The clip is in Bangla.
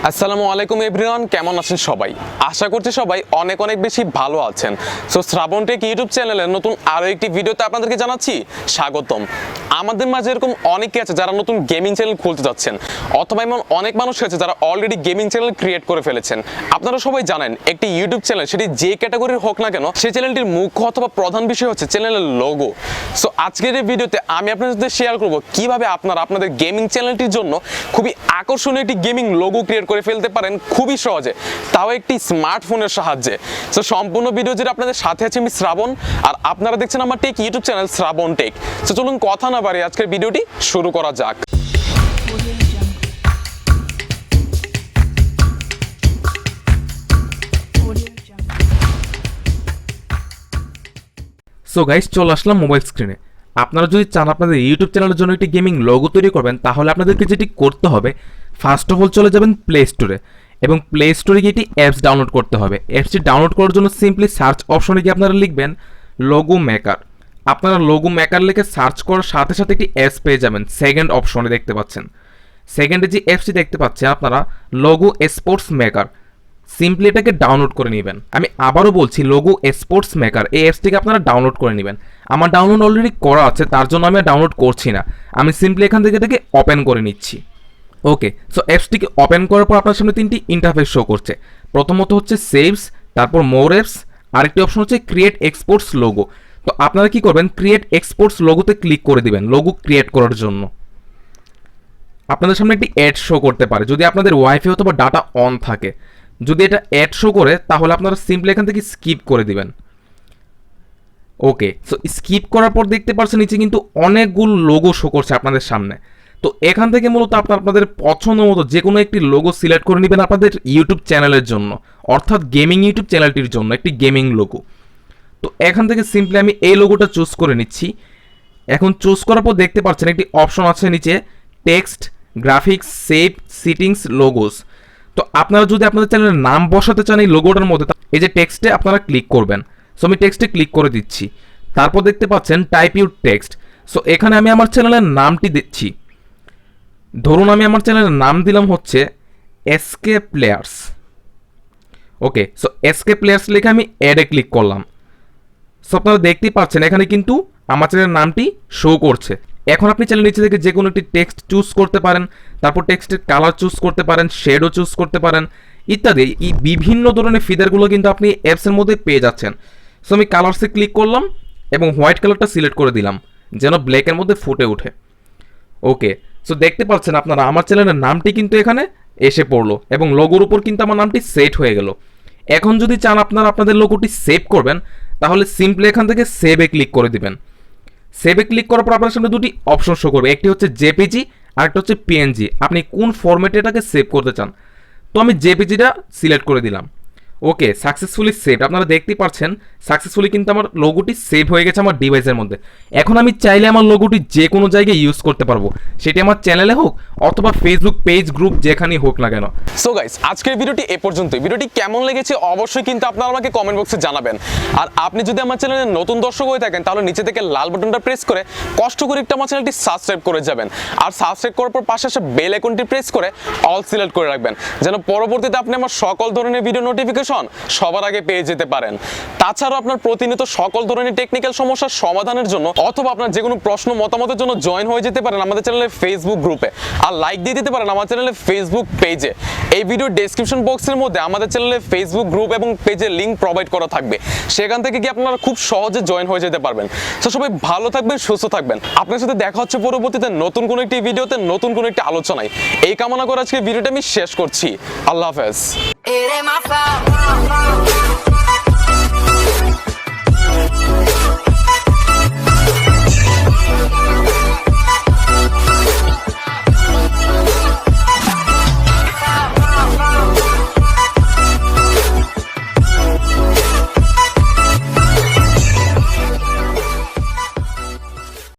আসসালামুআলাইকুম এভরিওয়ান, কেমন আছেন সবাই? আশা করছি সবাই অনেক অনেক বেশি ভালো আছেন। সো শ্রাবণ টেক ইউটিউব চ্যানেলের নতুন আরও একটি ভিডিওতে আপনাদেরকে জানাচ্ছি স্বাগতম। আমাদের মাঝে এরকম অনেকে আছে যারা নতুন গেমিং চ্যানেল খুলতে যাচ্ছেন, অথবা এমন অনেক মানুষ আছে যারা অলরেডি গেমিং চ্যানেল ক্রিয়েট করে ফেলেছেন। আপনারা সবাই জানেন একটি ইউটিউব চ্যানেল, সেটি যে ক্যাটাগরির হোক না কেন, সেই চ্যানেলটির মুখ্য অথবা প্রধান বিষয় হচ্ছে চ্যানেলের লোগো। সো আজকের এই ভিডিওতে আমি আপনাদের সাথে শেয়ার করবো কিভাবে আপনারা আপনাদের গেমিং চ্যানেলটির জন্য খুবই আকর্ষণীয় একটি গেমিং লোগো ক্রিয়েট করে ফেলতে পারেন খুবই সহজে, তাও একটি স্মার্টফোনের সাহায্যে। সো সম্পূর্ণ ভিডিও যেটা আপনাদের সাথে আছে আমি শ্রাবণ, আর আপনারা দেখছেন আমার টেক ইউটিউব চ্যানেল শ্রাবণ টেক। সো চলুন কথা না বাড়িয়ে আজকের ভিডিওটি শুরু করা যাক। সো গাইস, চলে আসলাম মোবাইল স্ক্রিনে। আপনারা যদি চান আপনাদের ইউটিউব চ্যানেলের জন্য একটি গেমিং লোগো তৈরি করবেন, তাহলে আপনাদেরকে যেটি করতে হবে, ফার্স্ট অফ অল চলে যাবেন প্লে স্টোরে, এবং প্লে স্টোরে গিয়ে একটি অ্যাপস ডাউনলোড করতে হবে। অ্যাপসটি ডাউনলোড করার জন্য সিম্পলি সার্চ অপশনে গিয়ে আপনারা লিখবেন লোগো মেকার। আপনারা লোগো মেকার লিখে সার্চ করার সাথে সাথে একটি অ্যাপস পেয়ে যাবেন। সেকেন্ড অপশনে দেখতে পাচ্ছেন, সেকেন্ডে যে অ্যাপসটি দেখতে পাচ্ছেন আপনারা, লোগো স্পোর্টস মেকার, সিম্পলি এটাকে ডাউনলোড করে নেবেন। আমি আবারও বলছি, লোগো স্পোর্টস মেকার এই অ্যাপসটিকে আপনারা ডাউনলোড করে নেবেন। আমার ডাউনলোড অলরেডি করা আছে, তার জন্য আমি ডাউনলোড করছি না, আমি সিম্পলি এখান থেকে এটাকে ওপেন করে নিচ্ছি। ওকে, সো অ্যাপসটিকে ওপেন করার পর আপনার সামনে তিনটি ইন্টারফেস শো করছে। প্রথমত হচ্ছে সেভস, তারপর মোর অ্যাপস, আরেকটি অপশন হচ্ছে ক্রিয়েট এক্সপোর্টস লোগো। তো আপনারা কি করবেন, ক্রিয়েট এক্সপোর্টস লোগোতে ক্লিক করে দিবেন লোগো ক্রিয়েট করার জন্য। আপনাদের সামনে একটি অ্যাড শো করতে পারে যদি আপনাদের ওয়াইফাই অথবা ডাটা অন থাকে। যদি এটা অ্যাড শো করে তাহলে আপনারা সিম্পলি এখান থেকে স্কিপ করে দিবেন। ওকে, সো স্কিপ করার পর দেখতে পাচ্ছেন নিচে কিন্তু অনেকগুলো লোগো শো করছে আপনাদের সামনে। তো এখান থেকে মূলত আপনাদের পছন্দ মতো যে কোনো একটি লোগো সিলেক্ট করে নেবেন আপনাদের ইউটিউব চ্যানেলের জন্য, অর্থাৎ গেমিং ইউটিউব চ্যানেলটির জন্য একটি গেমিং লোগো। তো এখান থেকে সিম্পলি আমি এই লোগোটা চুজ করে নিচ্ছি। এখন চুজ করার পর দেখতে পাচ্ছেন একটি অপশন আছে নিচে, text, graphics, save, sittings, logos. তো আপনারা যদি আপনাদের চ্যানেলের নাম বসাতে চান এই লোগোটার মধ্যে, এই যে টেক্সটে আপনারা ক্লিক করবেন। সো আমি টেক্সটে ক্লিক করে দিচ্ছি। তারপর দেখতে পাচ্ছেন টাইপ ইউর টেক্সট। সো এখানে আমি আমার চ্যানেলের নামটি দিচ্ছি। ধরুন আমি আমার চ্যানেলের নাম দিলাম হচ্ছে এসকে প্লেয়ার্স। ওকে, সো এসকে প্লেয়ার্স লিখে আমি অ্যাডে ক্লিক করলাম। সো আপনারা দেখতেই পাচ্ছেন এখানে কিন্তু আমার চ্যানেলের নামটি শো করছে। এখন আপনি চ্যানেল নিচে থেকে যে কোনো একটি টেক্সট চুজ করতে পারেন, তারপর টেক্সটের কালার চুজ করতে পারেন, শেডও চুজ করতে পারেন ইত্যাদি। এই বিভিন্ন ধরনের ফিদারগুলো কিন্তু আপনি অ্যাপসের মধ্যে পেয়ে যাচ্ছেন। সো আমি কালার্সে ক্লিক করলাম এবং হোয়াইট কালারটা সিলেক্ট করে দিলাম যেন ব্ল্যাকের মধ্যে ফুটে ওঠে। ওকে, সো দেখতে পাচ্ছেন আপনারা আমার চ্যানেলের নামটি কিন্তু এখানে এসে পড়লো এবং লোগোর উপর কিন্তু আমার নামটি সেট হয়ে গেল। এখন যদি চান আপনারা আপনাদের লোগোটি সেভ করবেন, তাহলে সিম্পলি এখান থেকে সেভে ক্লিক করে দিবেন। সেভে ক্লিক করার পর আপনার সামনে দুটি অপশন শো করবে, একটি হচ্ছে জেপিজি আর একটা হচ্ছে পিএনজি। আপনি কোন ফরম্যাটে এটাকে সেভ করতে চান, তো আমি জেপিজিটা সিলেক্ট করে দিলাম। ওকে, সাকসেসফুলি সেভ। আপনারা দেখতেই পাচ্ছেন সাকসেসফুলি কিন্তু আমার লোগোটি সেভ হয়ে গেছে আমার ডিভাইসের মধ্যে। এখন আমি চাইলে আমার লোগোটি যে কোনো জায়গায় ইউজ করতে পারবো, সেটি আমার চ্যানেলে হোক অথবা ফেসবুক পেজ, গ্রুপ, যেখানেই হোক না কেন। সো গাইস, আজকের ভিডিওটি এ পর্যন্তই। ভিডিওটি কেমন লেগেছে অবশ্যই কিন্তু আপনারা আমাকে কমেন্ট বক্সে জানাবেন। আর আপনি যদি আমার চ্যানেলের নতুন দর্শক হয়ে থাকেন, তাহলে নিচে থেকে লাল বাটনটা প্রেস করে কষ্ট করে একটু আমার চ্যানেলটি সাবস্ক্রাইব করে যাবেন। আর সাবস্ক্রাইব করার পর পাশে আসা বেল আইকনটি প্রেস করে অল সিলেক্ট করে রাখবেন, যেন পরবর্তীতে আপনি আমার সকল ধরনের ভিডিও নোটিফিকেশন সবার আগে পেয়ে যেতে পারেন। তাছাড়াও আপনার প্রতিনিয়ত সকল ধরনের টেকনিক্যাল সমস্যার সমাধানের জন্য অথবা আপনার যে কোনো প্রশ্ন মতামতের জন্য জয়েন হয়ে যেতে পারেন আমাদের চ্যানেলের ফেসবুক গ্রুপে, আর লাইক দিয়ে দিতে পারেন আমার চ্যানেলের ফেসবুক পেজে। এই ভিডিও ডেসক্রিপশন বক্সের মধ্যে আমাদের চ্যানেলের ফেসবুক গ্রুপ এবং পেজের লিঙ্ক প্রোভাইড করা থাকবে, সেখান থেকে কি আপনারা খুব সহজে জয়েন হয়ে যেতে পারবেন। তো সবাই ভালো থাকবেন, সুস্থ থাকবেন। আপনার সাথে দেখা হচ্ছে পরবর্তীতে নতুন কোনো একটি ভিডিওতে, নতুন কোনো একটি আলোচনায়। এই কামনা করে আজকে ভিডিওটা আমি শেষ করছি। আল্লাহ হাফেজ।